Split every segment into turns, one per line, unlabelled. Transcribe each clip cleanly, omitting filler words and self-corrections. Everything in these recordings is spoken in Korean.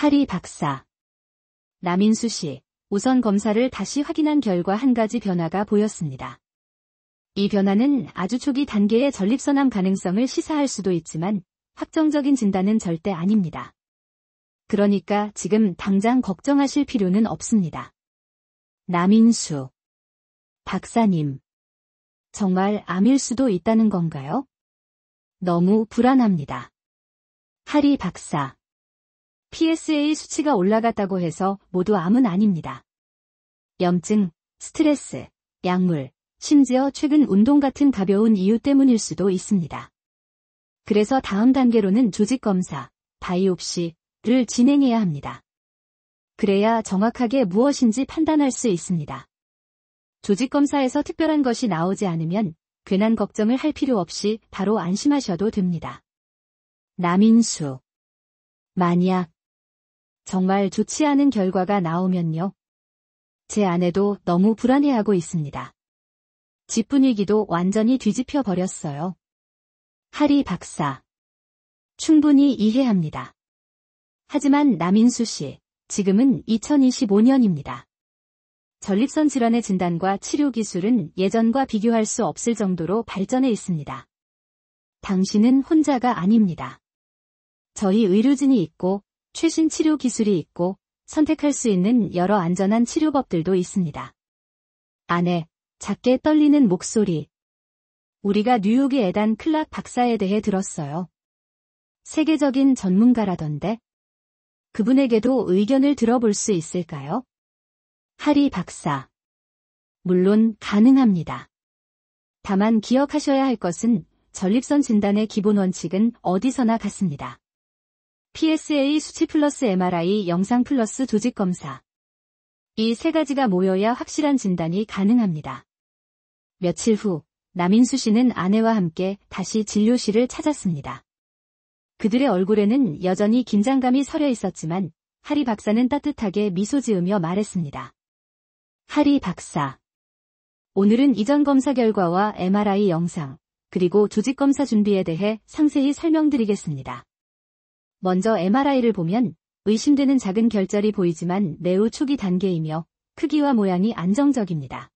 하리 박사. 남인수 씨, 우선 검사를 다시 확인한 결과 한 가지 변화가 보였습니다. 이 변화는 아주 초기 단계의 전립선암 가능성을 시사할 수도 있지만 확정적인 진단은 절대 아닙니다. 그러니까 지금 당장 걱정하실 필요는 없습니다. 남인수 박사님, 정말 암일 수도 있다는 건가요? 너무 불안합니다. 하리 박사. PSA 수치가 올라갔다고 해서 모두 암은 아닙니다. 염증, 스트레스, 약물, 심지어 최근 운동 같은 가벼운 이유 때문일 수도 있습니다. 그래서 다음 단계로는 조직검사, 바이옵시를 진행해야 합니다. 그래야 정확하게 무엇인지 판단할 수 있습니다. 조직검사에서 특별한 것이 나오지 않으면 괜한 걱정을 할 필요 없이 바로 안심하셔도 됩니다. 남인수. 만약 정말 좋지 않은 결과가 나오면요. 제 아내도 너무 불안해하고 있습니다. 집 분위기도 완전히 뒤집혀 버렸어요. 하리 박사. 충분히 이해합니다. 하지만 남인수 씨, 지금은 2025년입니다. 전립선 질환의 진단과 치료 기술은 예전과 비교할 수 없을 정도로 발전해 있습니다. 당신은 혼자가 아닙니다. 저희 의료진이 있고 최신 치료 기술이 있고 선택할 수 있는 여러 안전한 치료법들도 있습니다. 아내, 작게 떨리는 목소리. 우리가 뉴욕의 에단 클락 박사에 대해 들었어요. 세계적인 전문가라던데. 그분에게도 의견을 들어볼 수 있을까요? 하리 박사. 물론 가능합니다. 다만 기억하셔야 할 것은 전립선 진단의 기본 원칙은 어디서나 같습니다. PSA 수치 플러스 MRI 영상 플러스 조직검사. 이 세 가지가 모여야 확실한 진단이 가능합니다. 며칠 후, 남인수 씨는 아내와 함께 다시 진료실을 찾았습니다. 그들의 얼굴에는 여전히 긴장감이 서려 있었지만 하리 박사는 따뜻하게 미소 지으며 말했습니다. 하리 박사. 오늘은 이전 검사 결과와 MRI 영상, 그리고 조직검사 준비에 대해 상세히 설명드리겠습니다. 먼저 MRI를 보면 의심되는 작은 결절이 보이지만 매우 초기 단계이며 크기와 모양이 안정적입니다.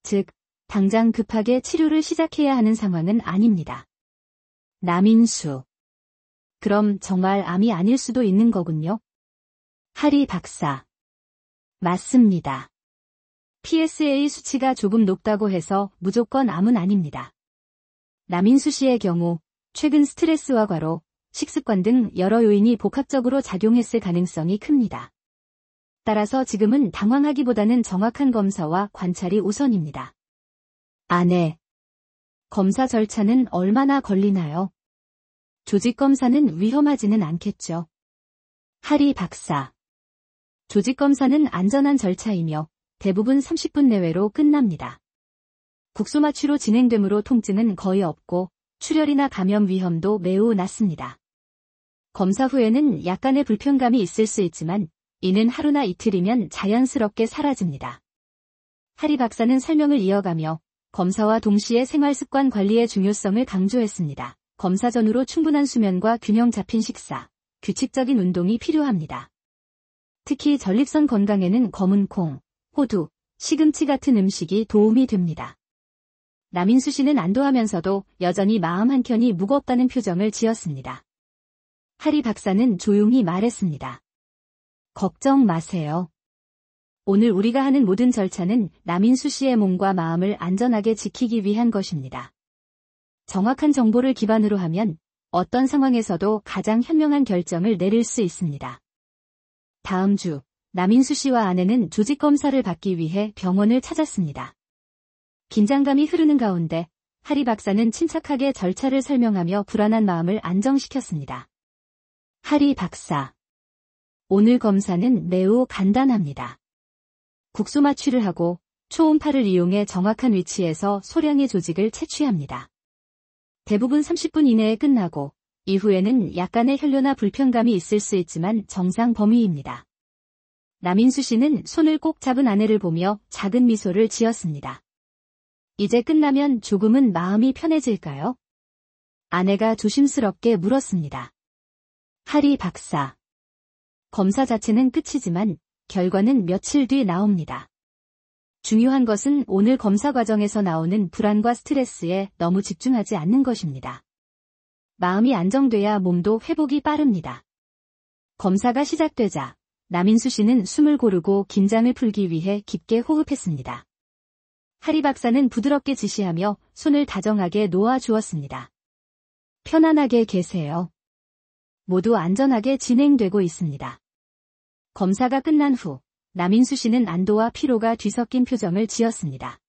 즉, 당장 급하게 치료를 시작해야 하는 상황은 아닙니다. 남인수. 그럼 정말 암이 아닐 수도 있는 거군요. 하리 박사. 맞습니다. PSA 수치가 조금 높다고 해서 무조건 암은 아닙니다. 남인수 씨의 경우 최근 스트레스와 과로, 식습관 등 여러 요인이 복합적으로 작용했을 가능성이 큽니다. 따라서 지금은 당황하기보다는 정확한 검사와 관찰이 우선입니다. 아내. 검사 절차는 얼마나 걸리나요? 조직검사는 위험하지는 않겠죠. 하리 박사. 조직검사는 안전한 절차이며 대부분 30분 내외로 끝납니다. 국소마취로 진행되므로 통증은 거의 없고 출혈이나 감염 위험도 매우 낮습니다. 검사 후에는 약간의 불편감이 있을 수 있지만 이는 하루나 이틀이면 자연스럽게 사라집니다. 하리 박사는 설명을 이어가며 검사와 동시에 생활습관 관리의 중요성을 강조했습니다. 검사 전후로 충분한 수면과 균형 잡힌 식사, 규칙적인 운동이 필요합니다. 특히 전립선 건강에는 검은 콩, 호두, 시금치 같은 음식이 도움이 됩니다. 남인수 씨는 안도하면서도 여전히 마음 한켠이 무겁다는 표정을 지었습니다. 하리 박사는 조용히 말했습니다. 걱정 마세요. 오늘 우리가 하는 모든 절차는 남인수 씨의 몸과 마음을 안전하게 지키기 위한 것입니다. 정확한 정보를 기반으로 하면 어떤 상황에서도 가장 현명한 결정을 내릴 수 있습니다. 다음 주, 남인수 씨와 아내는 조직검사를 받기 위해 병원을 찾았습니다. 긴장감이 흐르는 가운데 하리 박사는 침착하게 절차를 설명하며 불안한 마음을 안정시켰습니다. 하리 박사. 오늘 검사는 매우 간단합니다. 국소마취를 하고 초음파를 이용해 정확한 위치에서 소량의 조직을 채취합니다. 대부분 30분 이내에 끝나고 이후에는 약간의 혈뇨나 불편감이 있을 수 있지만 정상 범위입니다. 남인수 씨는 손을 꼭 잡은 아내를 보며 작은 미소를 지었습니다. 이제 끝나면 조금은 마음이 편해질까요? 아내가 조심스럽게 물었습니다. 하리 박사. 검사 자체는 끝이지만 결과는 며칠 뒤 나옵니다. 중요한 것은 오늘 검사 과정에서 나오는 불안과 스트레스에 너무 집중하지 않는 것입니다. 마음이 안정돼야 몸도 회복이 빠릅니다. 검사가 시작되자 남인수 씨는 숨을 고르고 긴장을 풀기 위해 깊게 호흡했습니다. 하리 박사는 부드럽게 지시하며 손을 다정하게 놓아주었습니다. 편안하게 계세요. 모두 안전하게 진행되고 있습니다. 검사가 끝난 후 남인수 씨는 안도와 피로가 뒤섞인 표정을 지었습니다.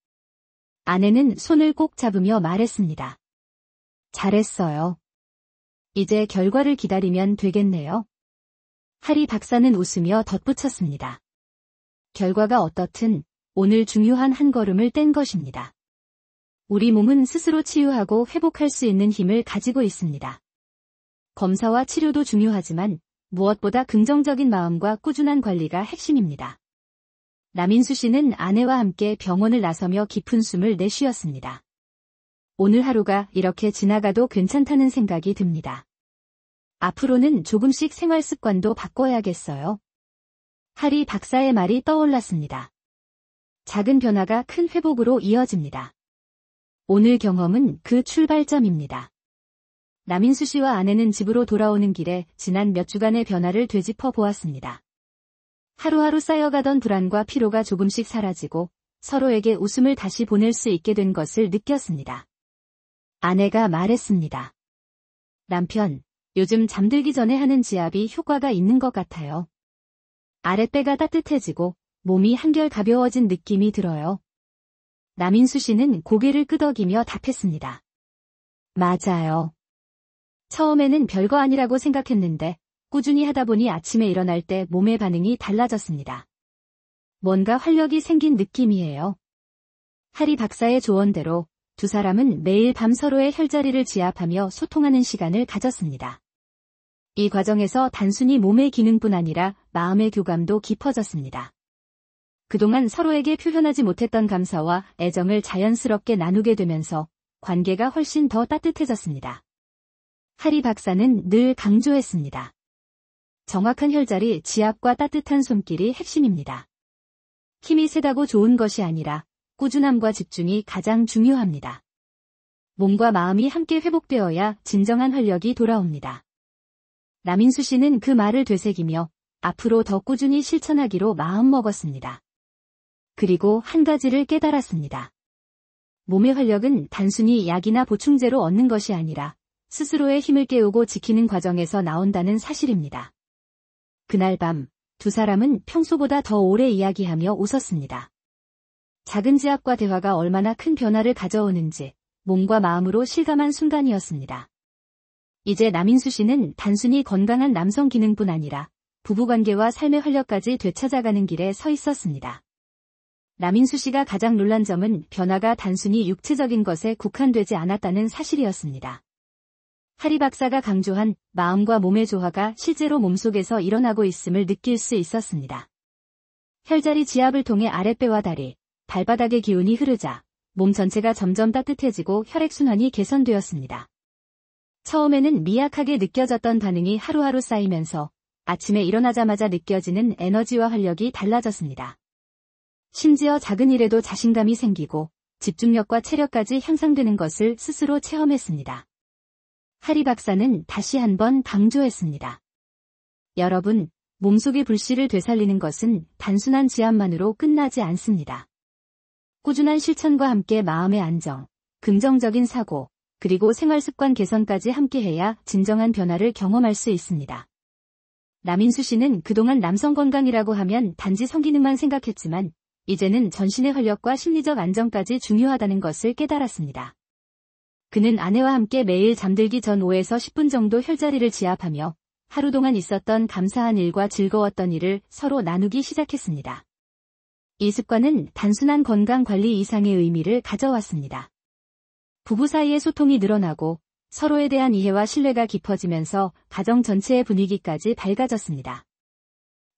아내는 손을 꼭 잡으며 말했습니다. 잘했어요. 이제 결과를 기다리면 되겠네요. 하리 박사는 웃으며 덧붙였습니다. 결과가 어떻든 오늘 중요한 한 걸음을 뗀 것입니다. 우리 몸은 스스로 치유하고 회복할 수 있는 힘을 가지고 있습니다. 검사와 치료도 중요하지만 무엇보다 긍정적인 마음과 꾸준한 관리가 핵심입니다. 남인수 씨는 아내와 함께 병원을 나서며 깊은 숨을 내쉬었습니다. 오늘 하루가 이렇게 지나가도 괜찮다는 생각이 듭니다. 앞으로는 조금씩 생활 습관도 바꿔야겠어요. 하리 박사의 말이 떠올랐습니다. 작은 변화가 큰 회복으로 이어집니다. 오늘 경험은 그 출발점입니다. 남인수 씨와 아내는 집으로 돌아오는 길에 지난 몇 주간의 변화를 되짚어 보았습니다. 하루하루 쌓여가던 불안과 피로가 조금씩 사라지고 서로에게 웃음을 다시 보낼 수 있게 된 것을 느꼈습니다. 아내가 말했습니다. 남편, 요즘 잠들기 전에 하는 지압이 효과가 있는 것 같아요. 아랫배가 따뜻해지고 몸이 한결 가벼워진 느낌이 들어요. 남인수 씨는 고개를 끄덕이며 답했습니다. 맞아요. 처음에는 별거 아니라고 생각했는데 꾸준히 하다 보니 아침에 일어날 때 몸의 반응이 달라졌습니다. 뭔가 활력이 생긴 느낌이에요. 하리 박사의 조언대로 두 사람은 매일 밤 서로의 혈자리를 지압하며 소통하는 시간을 가졌습니다. 이 과정에서 단순히 몸의 기능뿐 아니라 마음의 교감도 깊어졌습니다. 그동안 서로에게 표현하지 못했던 감사와 애정을 자연스럽게 나누게 되면서 관계가 훨씬 더 따뜻해졌습니다. 하리 박사는 늘 강조했습니다. 정확한 혈자리, 지압과 따뜻한 손길이 핵심입니다. 힘이 세다고 좋은 것이 아니라 꾸준함과 집중이 가장 중요합니다. 몸과 마음이 함께 회복되어야 진정한 활력이 돌아옵니다. 남인수 씨는 그 말을 되새기며 앞으로 더 꾸준히 실천하기로 마음먹었습니다. 그리고 한 가지를 깨달았습니다. 몸의 활력은 단순히 약이나 보충제로 얻는 것이 아니라 스스로의 힘을 깨우고 지키는 과정에서 나온다는 사실입니다. 그날 밤, 두 사람은 평소보다 더 오래 이야기하며 웃었습니다. 작은 지압과 대화가 얼마나 큰 변화를 가져오는지 몸과 마음으로 실감한 순간이었습니다. 이제 남인수 씨는 단순히 건강한 남성 기능뿐 아니라 부부관계와 삶의 활력까지 되찾아가는 길에 서 있었습니다. 남인수 씨가 가장 놀란 점은 변화가 단순히 육체적인 것에 국한되지 않았다는 사실이었습니다. 하리 박사가 강조한 마음과 몸의 조화가 실제로 몸속에서 일어나고 있음을 느낄 수 있었습니다. 혈자리 지압을 통해 아랫배와 다리, 발바닥의 기운이 흐르자 몸 전체가 점점 따뜻해지고 혈액순환이 개선되었습니다. 처음에는 미약하게 느껴졌던 반응이 하루하루 쌓이면서 아침에 일어나자마자 느껴지는 에너지와 활력이 달라졌습니다. 심지어 작은 일에도 자신감이 생기고 집중력과 체력까지 향상되는 것을 스스로 체험했습니다. 하리 박사는 다시 한번 강조했습니다. 여러분, 몸속의 불씨를 되살리는 것은 단순한 지압만으로 끝나지 않습니다. 꾸준한 실천과 함께 마음의 안정, 긍정적인 사고, 그리고 생활습관 개선까지 함께해야 진정한 변화를 경험할 수 있습니다. 남인수 씨는 그동안 남성 건강이라고 하면 단지 성기능만 생각했지만 이제는 전신의 활력과 심리적 안정까지 중요하다는 것을 깨달았습니다. 그는 아내와 함께 매일 잠들기 전 5에서 10분 정도 혈자리를 지압하며 하루 동안 있었던 감사한 일과 즐거웠던 일을 서로 나누기 시작했습니다. 이 습관은 단순한 건강 관리 이상의 의미를 가져왔습니다. 부부 사이의 소통이 늘어나고 서로에 대한 이해와 신뢰가 깊어지면서 가정 전체의 분위기까지 밝아졌습니다.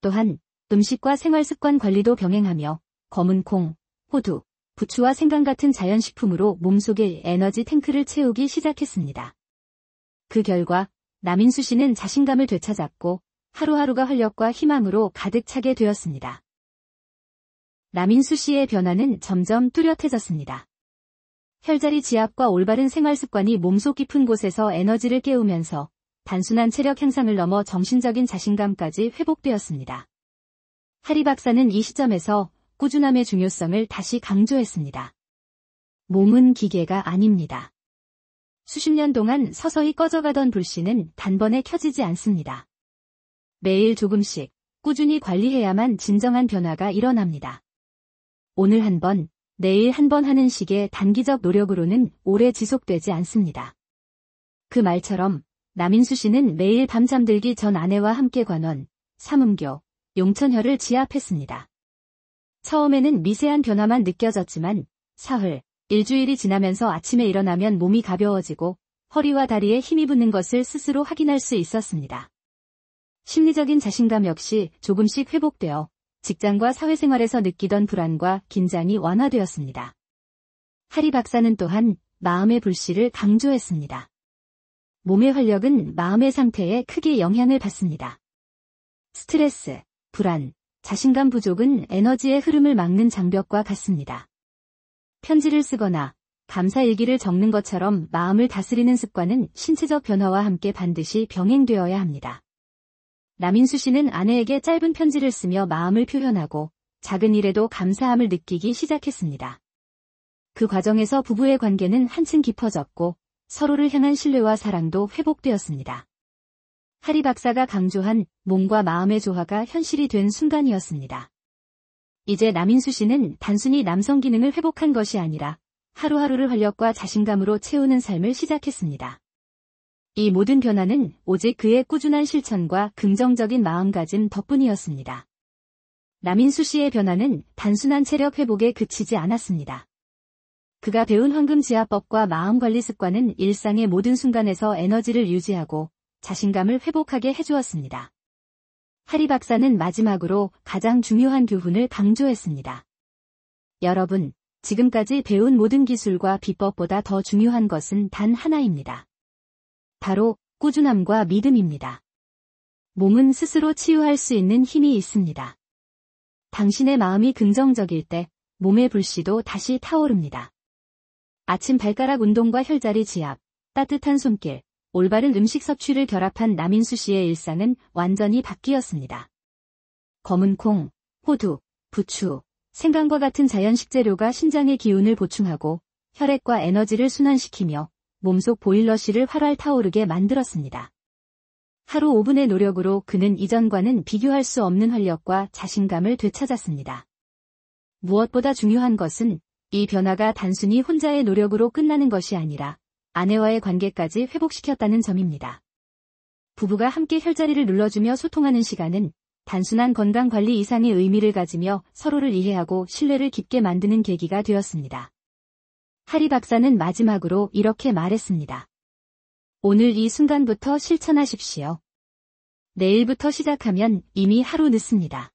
또한 음식과 생활습관 관리도 병행하며 검은 콩, 호두, 부추와 생강 같은 자연식품으로 몸속의 에너지 탱크를 채우기 시작했습니다. 그 결과 남인수 씨는 자신감을 되찾았고 하루하루가 활력과 희망으로 가득 차게 되었습니다. 남인수 씨의 변화는 점점 뚜렷해졌습니다. 혈자리 지압과 올바른 생활 습관이 몸속 깊은 곳에서 에너지를 깨우면서 단순한 체력 향상을 넘어 정신적인 자신감까지 회복되었습니다. 하리 박사는 이 시점에서 꾸준함의 중요성을 다시 강조했습니다. 몸은 기계가 아닙니다. 수십 년 동안 서서히 꺼져가던 불씨는 단번에 켜지지 않습니다. 매일 조금씩 꾸준히 관리해야만 진정한 변화가 일어납니다. 오늘 한 번, 내일 한 번 하는 식의 단기적 노력으로는 오래 지속되지 않습니다. 그 말처럼 남인수 씨는 매일 밤 잠들기 전 아내와 함께 관원, 삼음교, 용천혈을 지압했습니다. 처음에는 미세한 변화만 느껴졌지만 사흘, 일주일이 지나면서 아침에 일어나면 몸이 가벼워지고 허리와 다리에 힘이 붙는 것을 스스로 확인할 수 있었습니다. 심리적인 자신감 역시 조금씩 회복되어 직장과 사회생활에서 느끼던 불안과 긴장이 완화되었습니다. 하리 박사는 또한 마음의 불씨를 강조했습니다. 몸의 활력은 마음의 상태에 크게 영향을 받습니다. 스트레스, 불안, 자신감 부족은 에너지의 흐름을 막는 장벽과 같습니다. 편지를 쓰거나 감사일기를 적는 것처럼 마음을 다스리는 습관은 신체적 변화와 함께 반드시 병행되어야 합니다. 남인수 씨는 아내에게 짧은 편지를 쓰며 마음을 표현하고 작은 일에도 감사함을 느끼기 시작했습니다. 그 과정에서 부부의 관계는 한층 깊어졌고 서로를 향한 신뢰와 사랑도 회복되었습니다. 하리 박사가 강조한 몸과 마음의 조화가 현실이 된 순간이었습니다. 이제 남인수 씨는 단순히 남성 기능을 회복한 것이 아니라 하루하루를 활력과 자신감으로 채우는 삶을 시작했습니다. 이 모든 변화는 오직 그의 꾸준한 실천과 긍정적인 마음가짐 덕분이었습니다. 남인수 씨의 변화는 단순한 체력 회복에 그치지 않았습니다. 그가 배운 황금지압법과 마음관리 습관은 일상의 모든 순간에서 에너지를 유지하고 자신감을 회복하게 해주었습니다. 하리 박사는 마지막으로 가장 중요한 교훈을 강조했습니다. 여러분, 지금까지 배운 모든 기술과 비법보다 더 중요한 것은 단 하나입니다. 바로 꾸준함과 믿음입니다. 몸은 스스로 치유할 수 있는 힘이 있습니다. 당신의 마음이 긍정적일 때 몸의 불씨도 다시 타오릅니다. 아침 발가락 운동과 혈자리 지압, 따뜻한 손길, 올바른 음식 섭취를 결합한 남인수 씨의 일상은 완전히 바뀌었습니다. 검은 콩, 호두, 부추, 생강과 같은 자연 식재료가 신장의 기운을 보충하고 혈액과 에너지를 순환시키며 몸속 보일러실을 활활 타오르게 만들었습니다. 하루 5분의 노력으로 그는 이전과는 비교할 수 없는 활력과 자신감을 되찾았습니다. 무엇보다 중요한 것은 이 변화가 단순히 혼자의 노력으로 끝나는 것이 아니라 아내와의 관계까지 회복시켰다는 점입니다. 부부가 함께 혈자리를 눌러주며 소통하는 시간은 단순한 건강관리 이상의 의미를 가지며 서로를 이해하고 신뢰를 깊게 만드는 계기가 되었습니다. 하리 박사는 마지막으로 이렇게 말했습니다. 오늘 이 순간부터 실천하십시오. 내일부터 시작하면 이미 하루 늦습니다.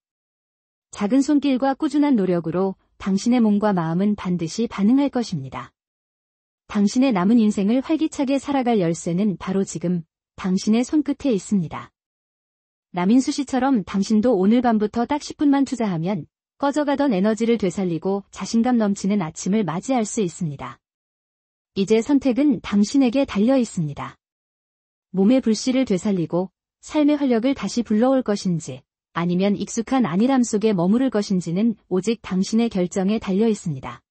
작은 손길과 꾸준한 노력으로 당신의 몸과 마음은 반드시 반응할 것입니다. 당신의 남은 인생을 활기차게 살아갈 열쇠는 바로 지금 당신의 손끝에 있습니다. 남인수 씨처럼 당신도 오늘 밤부터 딱 10분만 투자하면 꺼져가던 에너지를 되살리고 자신감 넘치는 아침을 맞이할 수 있습니다. 이제 선택은 당신에게 달려 있습니다. 몸의 불씨를 되살리고 삶의 활력을 다시 불러올 것인지 아니면 익숙한 안일함 속에 머무를 것인지는 오직 당신의 결정에 달려 있습니다.